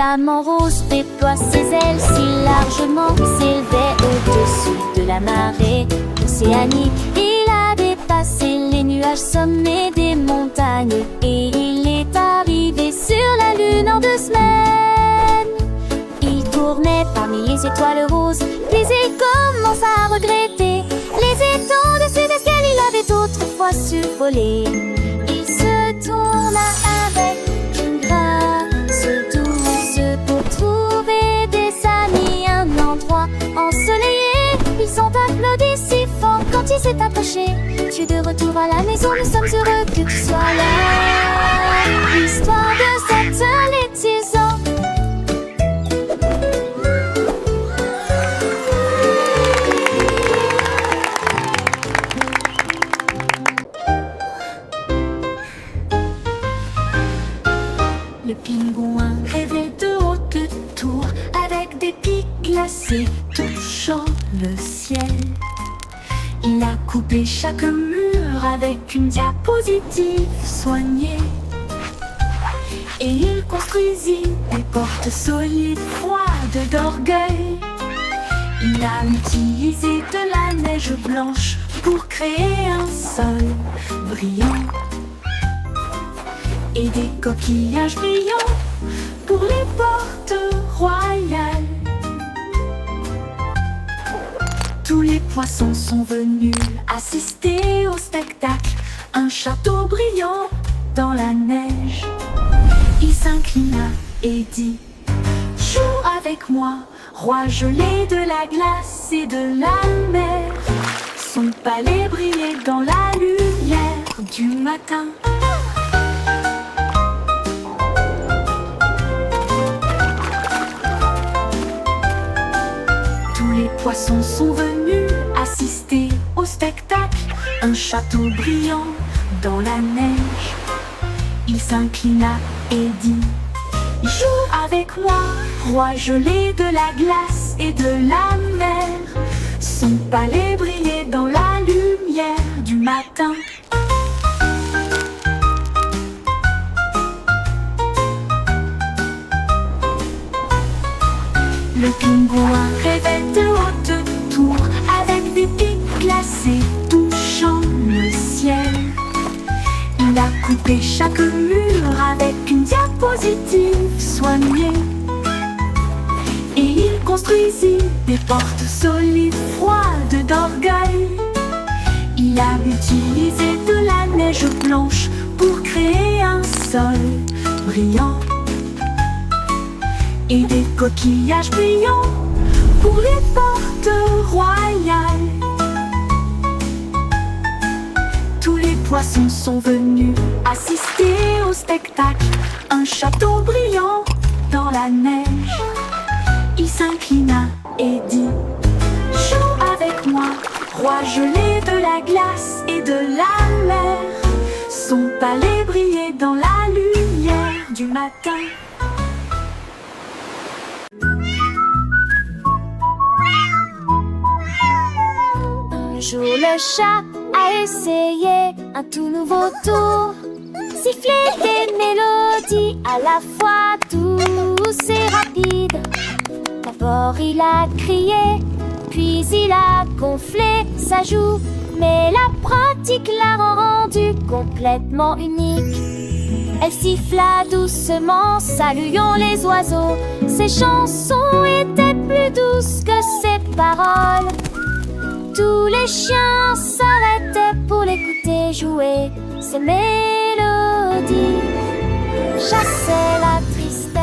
flamant rose déploie ses ailes si largement, s'élevait au-dessus de la marée océanique. Il a dépassé les nuages sommets des montagnes et il est arrivé sur la lune en 2 semaines. Il tournait parmi les étoiles roses, puis il commença à regretter les étendues d'escalier qu'il avait autrefois survolé. Il se tourna avec une grâce douce pour trouver des amis, un endroit ensoleillé. Ils ont applaudi si fort quand il s'est approché. Tu es de retour à la maison, nous sommes heureux que tu sois là. L'histoire de cette laitisan. Le pingouin rêvait de hautes tours avec des pics glacés touchant le ciel. Il a coupé chaque mur avec une diapositive soignée. Et il construisit des portes solides, froides d'orgueil. Il a utilisé de la neige blanche pour créer un sol brillant et des coquillages brillants pour les portes royales. Tous les poissons sont venus assister au spectacle. Un château brillant dans la neige. Il s'inclina et dit: joue avec moi, roi gelé de la glace et de la mer. Son palais brillait dans la lumière du matin. Les poissons sont venus assister au spectacle. Un château brillant dans la neige. Il s'inclina et dit: joue avec moi, roi gelé de la glace et de la mer. Son palais brillait dans la lumière du matin. Le pingouin rêvait de hautes tours avec des pics glacés touchant le ciel. Il a coupé chaque mur avec une diapositive soignée. Et il construisit des portes solides, froides d'orgueil. Il a utilisé de la neige blanche pour créer un sol brillant et des coquillages brillants pour les portes royales. Tous les poissons sont venus assister au spectacle. Un château brillant dans la neige. Il s'inclina et dit: joue avec moi, roi gelé de la glace et de la mer. Son palais brillait dans la lumière du matin. Un jour le chat a essayé un tout nouveau tour. Siffler des mélodies à la fois douces et rapides. D'abord il a crié, puis il a gonflé sa joue. Mais la pratique l'a rendu complètement unique. Elle siffla doucement, saluant les oiseaux. Ses chansons étaient plus douces que ses paroles. Tous les chiens s'arrêtaient pour l'écouter jouer ses mélodies. Chassaient la tristesse.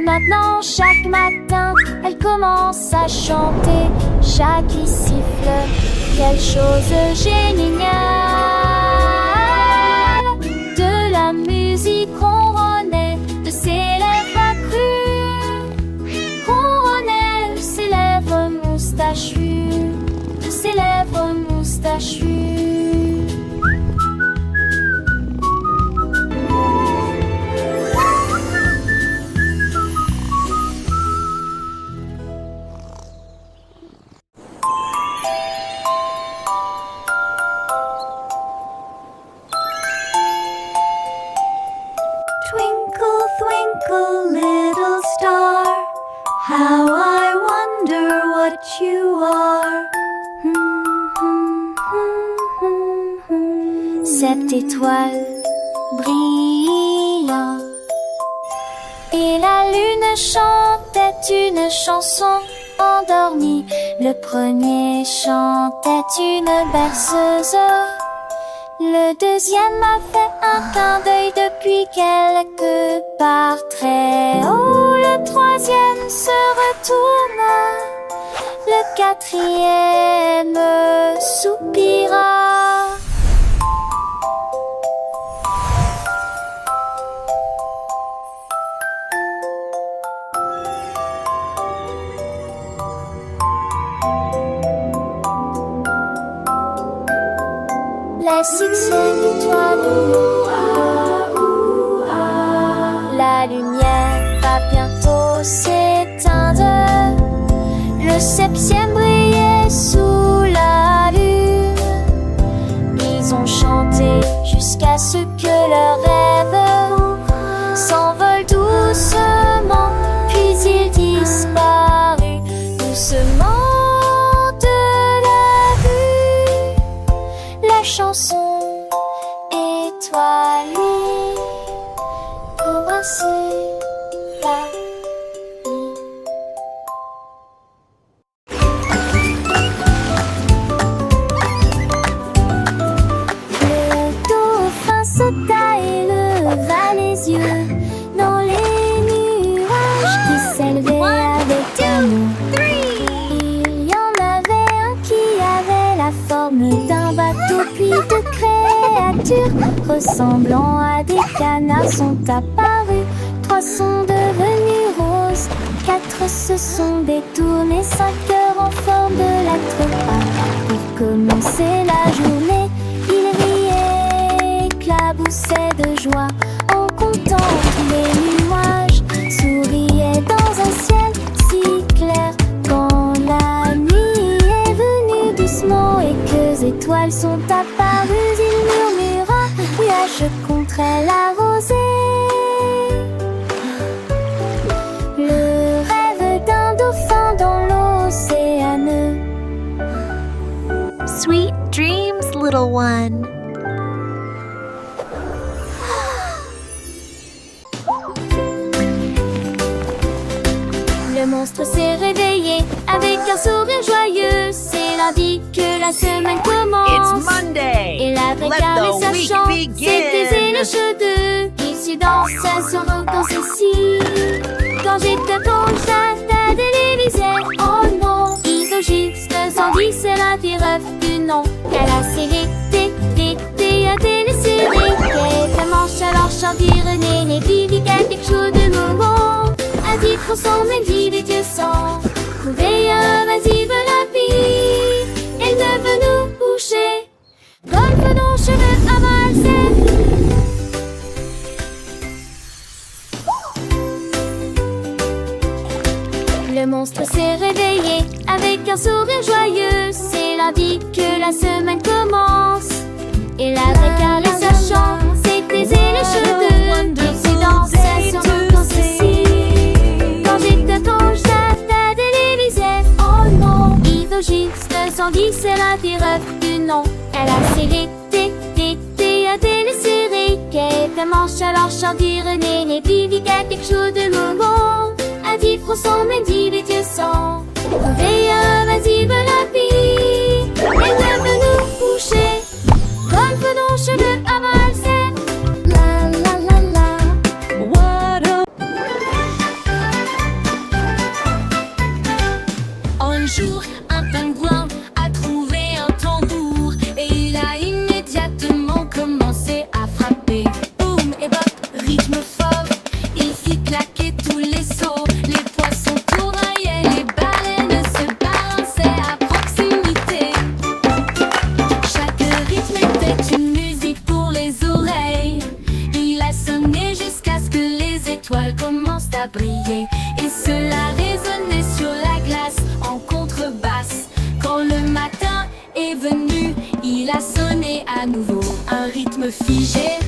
Maintenant, chaque matin, elle commence à chanter. Chat qui siffle, quelle chose géniale. De la musique ronronnait de ses lèvres accrues. Ronronnait de ses lèvres moustachues. De ses lèvres moustachues. twinkle, little star, how I wonder what you are. Cette étoile brillant et la lune chantait une chanson endormie. Le premier chantait une berceuse. Le deuxième a fait un clin d'œil depuis quelque part très haut. Le troisième se retourna. Le quatrième soupira. La sixième étoile, la lumière va bientôt s'éteindre. Le septième brillait sous la lune. Ils ont chanté jusqu'à ce que leur rêve s'envole doucement, puis ils disparut doucement. Chanson étoilée pour ainsi la vie. Le dauphin sauta et leva les yeux dans les nuages qui s'élevaient avec amour. Il y en avait un qui avait la forme d'un bateau, puis de créatures ressemblant à des canards sont apparus. 3 sont devenus roses, 4 se sont détournés, 5 cœurs en forme de lettre A. Pour commencer la journée, ils riaient, éclaboussaient de joie en comptant les nuages, souriaient dans un ciel si clair. Quand la nuit est venue doucement et que étoiles sont apparues, il murmura: nuages contre la rosée. Le rêve d'un dauphin dans l'océan. Sweet dreams, little one. Le monstre s'est réveillé avec un sourire joyeux. C'est lundi que la semaine commence. It's Monday. Et la vraie Let caresse the sa week chante, begin. c'était les cheveux d'eux. Ici dans sa soirée dans ceci. Quand j'étais blanche, la télévisée. Oh non, ils ont juste 110, c'est la pire du nom. Elle a serré à télésérie. Quelques manches alors chantir Néné, Bibi, quelque chose de moment. Un titre ensemble, elle dit les dieux sans. Trouver un vas-y, veut la vie. Elle ne veut nous coucher. Golfe nos cheveux à valser. Le monstre s'est réveillé avec un sourire joyeux. C'est lundi que la semaine commence. Et la vraie caresse sa chante, c'était les cheveux. Ici dans sa soirée dans ceci. Quand j'étais blanche, la télévisée. Oh non, il faut juste 110, c'est la pire du nom. Elle a serré à télésérie. Quelques manches alors chantir Néné, Bibi, quelque chose de moment. Un vivre ensemble, elle dit les dieux sans. Trouver un vas-y, veut la vie. Elle ne veut nous coucher. Golfe nos cheveux à valser. La la la la. What a... Un jour, un pingouin a trouvé un tambour et il a immédiatement commencé à frapper. Boum et bop, rythme fort, il fit claquer tous les seaux. Les poissons tournaillaient, les baleines se balançaient à proximité. Chaque rythme était une musique pour les oreilles. Il a sonné jusqu'à ce que les étoiles commencent à briller. Et cela résonnait sur la glace en contrebasse. Quand le matin est venu, il a sonné à nouveau. Un rythme figé